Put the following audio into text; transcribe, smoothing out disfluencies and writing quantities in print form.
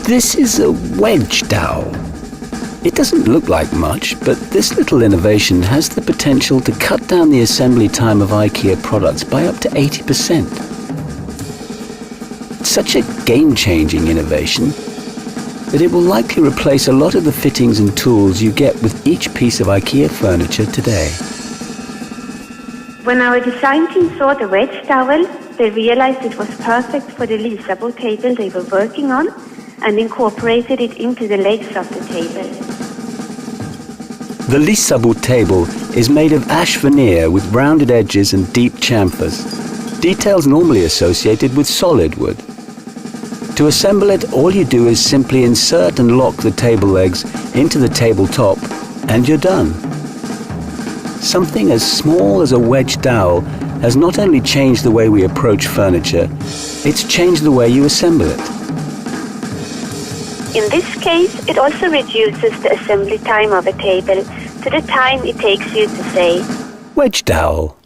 This is a wedge dowel. It doesn't look like much, but this little innovation has the potential to cut down the assembly time of IKEA products by up to 80%. It's such a game-changing innovation that it will likely replace a lot of the fittings and tools you get with each piece of IKEA furniture today. When our design team saw the wedge dowel, they realized it was perfect for the LISABO table they were working on and incorporated it into the legs of the table. The LISABO table is made of ash veneer with rounded edges and deep chamfers, details normally associated with solid wood. To assemble it, all you do is simply insert and lock the table legs into the tabletop, and you're done. Something as small as a wedge dowel has not only changed the way we approach furniture, it's changed the way you assemble it. In this case, it also reduces the assembly time of a table to the time it takes you to say, Wedge dowel.